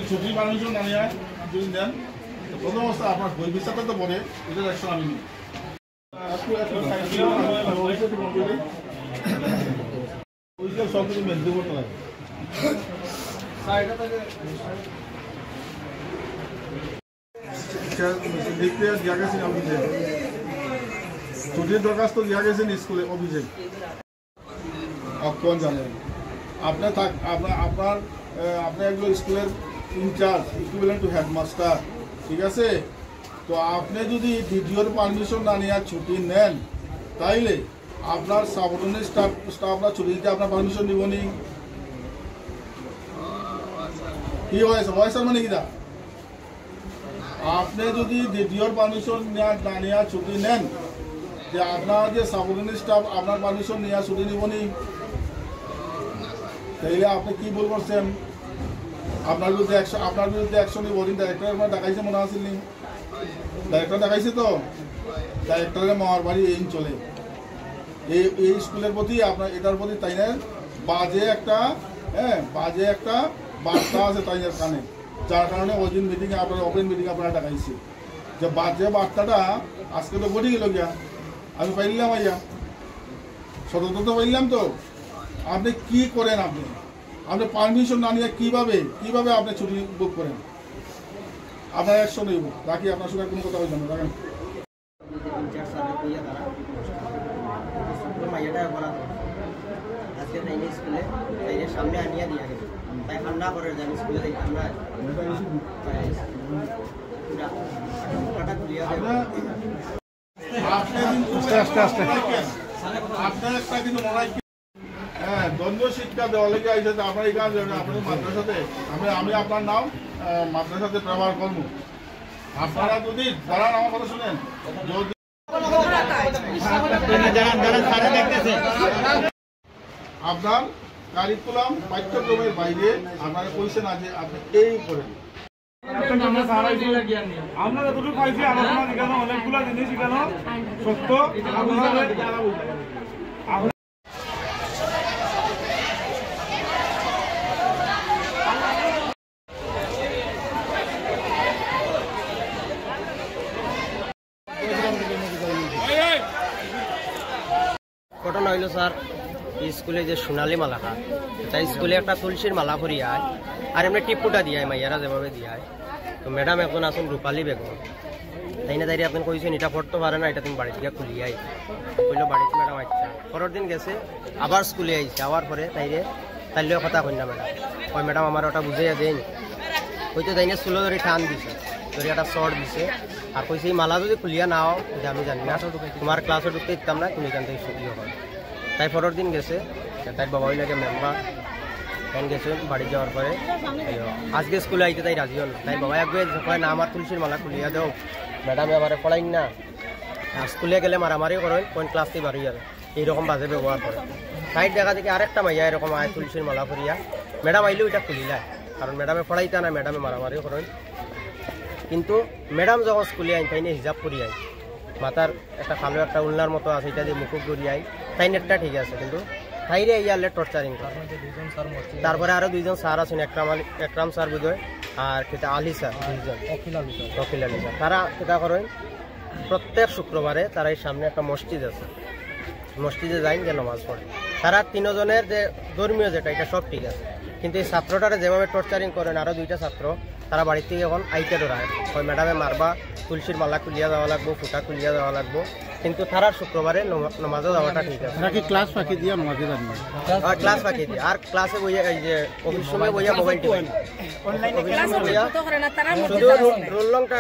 ছুটি পারমিশন না নিয়ে যদি দেন প্রথম অবস্থা আপনার বই বিচারটা তো পরে এটার অ্যাকশন আমি নিই সব কিছু মেনটেন করতে লাগে দেখতে দিয়া গেছেন অফিসে ছুটির দরখাস্ত দিয়া গেছেন স্কুলে অফিসে কোন জানেন আপনার আপনার একজন স্কুলের ইনচার্জ ইকুইভ্যালেন্ট টু হেডমাস্টার ঠিক আছে তো আপনি যদি ডিডিওর পারমিশন না নিয়ে ছুটি নেন তাইলে আপনার সাবঅর্ডিনেট স্টাফরা ছুটি দিতে আপনার পারমিশন নিব নি কি হয়েছে ভয়েসের মানে কিনা আপনি যদি ডিডিওর পারমিশন না নিয়ে ছুটি নেন যে আপনার যে সাবঅর্ডিনেট স্টাফ আপনার পারমিশন নিয়ে ছুটি নিব নি তাইলে আপনি কি ভুল করছেন আপনার বিরুদ্ধে অ্যাকশন নিব ডাইরেক্টর আপনার দেখাইছে মনে আসেন নি ডাইরেক্টর দেখাইছে তো ডাইরেক্টরের মামার বাড়ি এই চলে এই স্কুলের প্রতি আপনার এটার প্রতি তাই না বাজে একটা বার্তা আছে তাইনের কানে যার কারণে ওই দিন মিটিংয়ে আপনার ওপেন মিটিং আপনারা দেখাইছে যে বাজে বার্তাটা আজকে তো ঘটে গেল গিয়া আমি পাইলাম আইয়া সতর্ক তো পাইলাম তো আপনি কি করেন আপনি পারমিশন না নিয়ে কিভাবে আপনি ছুটি বুক করেন আপনার অ্যাকশন নেব বাকি আপনার সঙ্গে কোনো কথা বলবেন না রাখেন সামনে আনিয়া দিয়া গেছে তাই ঠান্ডা করে যান স্কুলে আমরা আপনার একটা কিন্তু মনে হয় দ্বন্দ্ব শিক্ষা দেওয়া লেগে আইসে আপনার এখানে আপনার মাদ্রাসাতে আমি আপনার নাম মাদ্রাসাতে ব্যবহার করবো আপনারা যদি দাঁড়ান আমার কথা শুনেন যদি আপনার কারিকুলাম পাঠ্যক্রমের বাইরে আপনারা কইছেন না যে আপনি এই করেন আমরা যতটুকু পাইছি আলোচনা শিখানো অনেকগুলো জিনিস শিখানো সত্য ঘটনা হইল স্যার স্কুলে যে সোনালি মালাটা তাই স্কুলে একটা তুলসীর মালা করিয়ায় আর এমনি টিপুটা দিয়ায় মাইয়ারা যেভাবে দিয়ায় তো ম্যাডাম এখন আসুন রূপালী বেগম তাই না তাই আপনি কইছেন এটা পড়তে পারে না এটা তুমি বাড়ি থেকে খুলিয়াই কইলো বাড়িতে ম্যাডাম আচ্ছা পরের দিন গেছে আবার স্কুলে আইছে আবার পরে তাইলেও কথা কই না ম্যাডাম ওই ম্যাডাম আমার ওটা বুঝাইয়া দেন হয়তো তাই না চুলো ধরে টান দিছে ধরে একটা শর্ট দিছে আর কইছে এই মালা যদি খুলিয়া নাও যে আমি জানি না তোমার ক্লাসে ঢুকতে দিতাম না তুমি এখান থেকে ছুটিও হয় তাই পরের দিন গেছে তাই বাবা লাগে মেম্বার তাই গেছে বাড়ি যাওয়ার পরে আজকে স্কুলে আইতে তাই রাজি হল তাই বাবা একবার কয় না আমার তুলসীর মালা খুলিয়া দাও ম্যাডামে আমার পড়াইন না স্কুলে গেলে মারামারি করেন কোন ক্লাস থেকে বাড়ি যাবে এইরকম বাজে ব্যবহার করে তাই দেখা দেখি আরেকটা মাইয়া এরকম আয় তুলসীর মালা করিয়া ম্যাডাম আইলেও এটা খুলিলায় কারণ ম্যাডামে পড়াইতা না ম্যাডামে মারামারি করেন কিন্তু ম্যাডাম যখন স্কুলে আইন তাই হিসাব করি আই মাথার একটা কালো একটা উল্লার মতো আছে এটা দিয়ে মুকুট করি আই তাই নেটটা ঠিক আছে কিন্তু তাইরে ইয়ারলে টর্চারিং করে তারপরে আরো দুইজন স্যার আছেন একরাম স্যার বোধহয় আর কেটা আলী স্যার দুইজন অখিল আলী স্যার তারা কেটা করেন প্রত্যেক শুক্রবারে তারা এই সামনে একটা মসজিদ আছে মসজিদে যাইন যে নামাজ পড়ে তারা তিনজনের যে ধর্মীয় যেটা এটা সব ঠিক আছে কিন্তু এই ছাত্রটারে যেভাবে টর্চারিং করেন আরো দুইটা ছাত্র তারা বাড়ি থেকে এখন আইতে ধরায় ওই ম্যাডামে মারবা তুলসীর মালা খুলিয়া যাওয়া লাগবো ফুটা খুলিয়া যাওয়া লাগবো কিন্তু তারা শুক্রবারে নামাজে যাওয়াটা ঠিক আছে নাকি ক্লাস ফাঁকি দিয়ে নামাজে যান ক্লাস ফাঁকি দিয়ে আর ক্লাসে বইয়া এই যে অফিস সময় বইয়া মোবাইল টিপেন শুধু রোল লংটা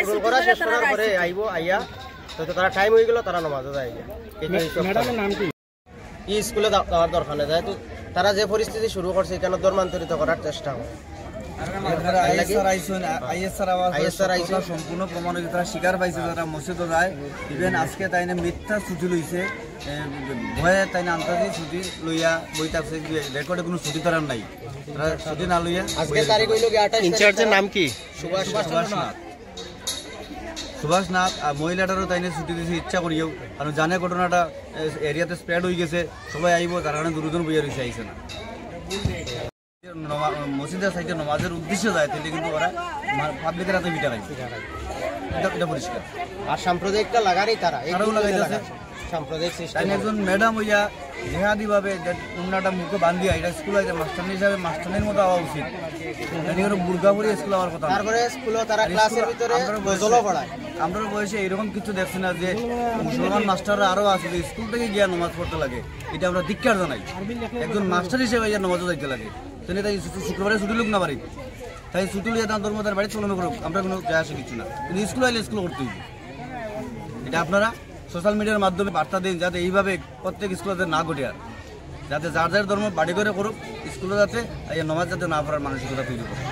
রোল করা শেষ করার পরে আইবো আইয়া তো তারা টাইম হয়ে গেল তারা নামাজে যায় ম্যাডামের নাম কি স্কুলে যাওয়ার দরকার নেই যেহেতু তারা যে পরিস্থিতি শুরু করছে এখানে ধর্মান্তরিত করার চেষ্টা করে সম্পূর্ণ প্রমাণ হয়েছে, তারা স্বীকার পাইছে, তারা মসজিদও যায়। ইভেন আজকে তাই মিথ্যা ছুটি লইছে, ভয়ে তাই আন্তর্জাতিক ছুটি লইয়া বই থাকছে, রেকর্ডে কোনো ছুটি তারার নাই, তারা ছুটি না লইয়া। ইনচার্জের নাম কি? সুভাষ নাথ। আর মহিলাটারও তাই ছুটি দিয়েছে ইচ্ছা করিও, কারণ জানে ঘটনাটা এরিয়াতে স্প্রেড হয়ে গেছে, সবাই আইব, তার কারণে দুজন বইয়া রয়েছে, আইসে না। মসজিদের সাইডে নমাজের উদ্দেশ্যে যায়, তাহলে কিন্তু ওরা পাবলিকের হাতে বিটা খাইছে, এটা পরিষ্কার। আর সাম্প্রদায়িকটা লাগারই তারাও লাগাইছে সাম্প্রদায়িক সিস্টেম। একজন ম্যাডাম হইয়া জেহাদি ভাবে উন্নাটা মুখে বান্ধিয়া এটা স্কুল আছে, মাস্টার হিসাবে মাস্টারের মতো হওয়া উচিত, বুর্গা পরে স্কুল হওয়ার কথা। তারপরে স্কুলে তারা ক্লাসের ভিতরে গজলও পড়ায়। আমরা বয়সে এরকম কিছু দেখছি না যে মুসলমান মাস্টাররা আরো আছে যে স্কুল থেকে গিয়া নামাজ পড়তে লাগে, এটা আমরা ধিক্কার জানাই। একজন মাস্টার হিসেবে নামাজও যাইতে লাগে, তাহলে তাই শুক্রবারে ছুটি লোক না বাড়ি, তাই ছুটি লিয়ে তার ধর্ম তার বাড়ি চলানো করুক, আমরা কোনো যায় আসে কিছু না, কিন্তু স্কুল আইলে স্কুল করতে হইবে। এটা আপনারা সোশ্যাল মিডিয়ার মাধ্যমে বার্তা দিন, যাতে এইভাবে প্রত্যেক স্কুলে না ঘটে, আর যাতে যার যার ধর্ম বাড়ি করে করুক, স্কুলে যাতে নামাজ যাতে না পড়ার মানসিকতা তৈরি করে।